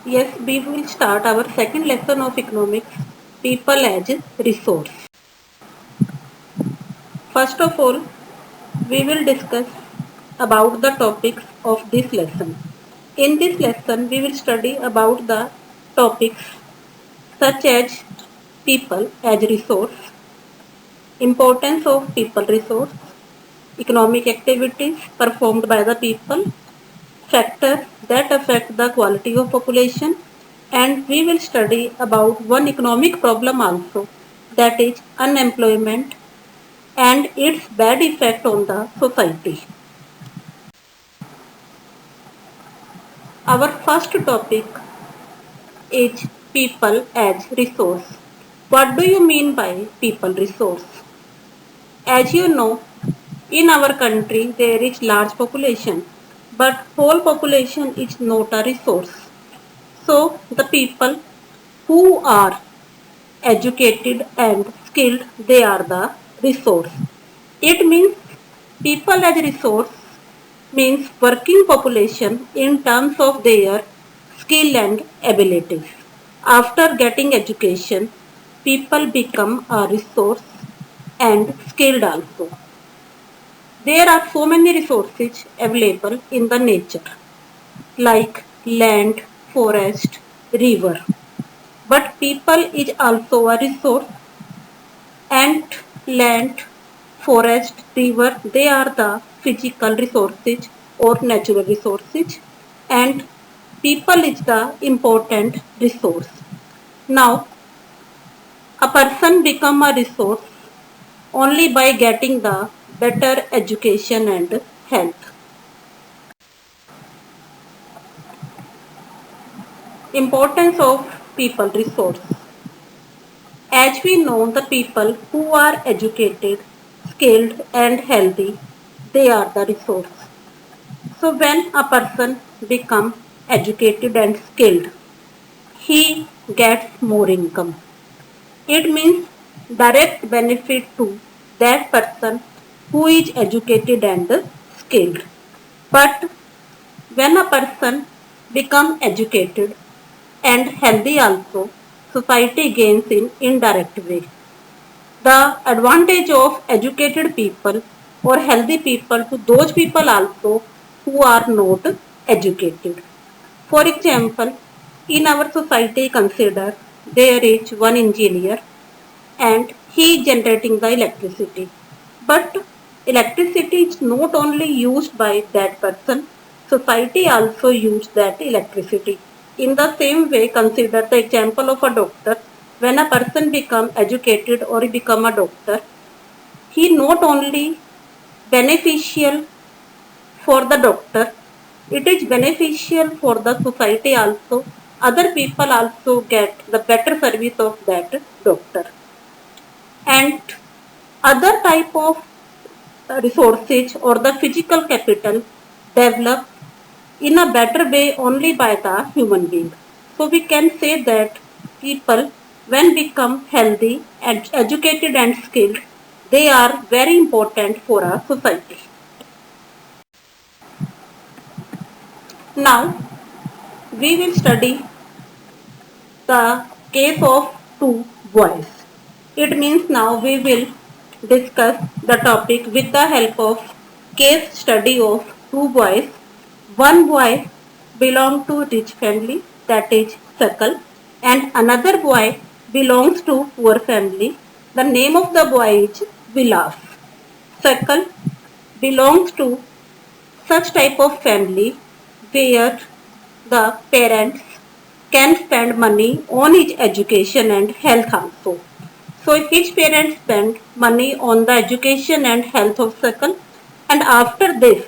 Yes, we will start our second lesson of economics, people as resource. First of all, we will discuss about the topics of this lesson. In this lesson, we will study about the topics such as people as resource, importance of people resource, economic activities performed by the people, factors that affect the quality of population, and we will study about one economic problem also, that is unemployment and its bad effect on the society. Our first topic is people as resource. What do you mean by people resource? As you know, in our country there is large population, but whole population is not a resource. So the people who are educated and skilled, they are the resource. It means people as resource means working population in terms of their skill and abilities. After getting education, people become a resource and skilled also. There are so many resources available in the nature like land, forest, river. But people is also a resource, and land, forest, river, they are the physical resources or natural resources, and people is the important resource. Now, a person become a resource only by getting the better education and health. Importance of people resource. As we know, the people who are educated, skilled, and healthy, they are the resource. So, when a person becomes educated and skilled, he gets more income. It means direct benefit to that person who is educated and skilled. But when a person becomes educated and healthy also, society gains in indirect way. The advantage of educated people or healthy people to those people also who are not educated. For example, in our society consider there is one engineer and he is generating the electricity. But electricity is not only used by that person, society also use that electricity. In the same way, consider the example of a doctor. When a person become educated or become a doctor, he not only beneficial for the doctor, it is beneficial for the society also. Other people also get the better service of that doctor. And other type of resources or the physical capital develop in a better way only by the human being. So we can say that people when become healthy and educated and skilled, they are very important for our society. Now we will study the case of two boys. It means now we will discuss the topic with the help of case study of two boys. One boy belongs to rich family, that is Sakal, and another boy belongs to poor family. The name of the boy is Vilas. Sakal belongs to such type of family where the parents can spend money on his education and health also. So his parents spend money on the education and health of Sakal, and after this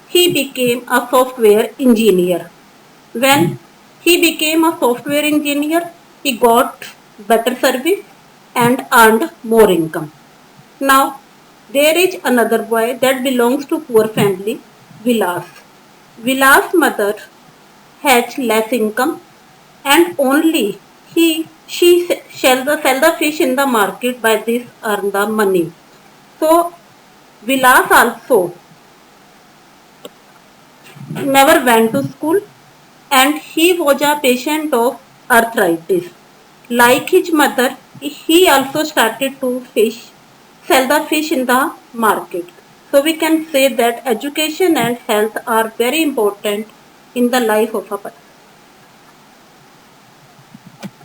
he became a software engineer. When he became a software engineer, he got better service and earned more income. Now, there is another boy that belongs to poor family, Vilas. Vilas' mother has less income and only she sell the fish in the market, by this earn the money. So Vilas also never went to school and he was a patient of arthritis. Like his mother, he also started to sell the fish in the market. So we can say that education and health are very important in the life of a person.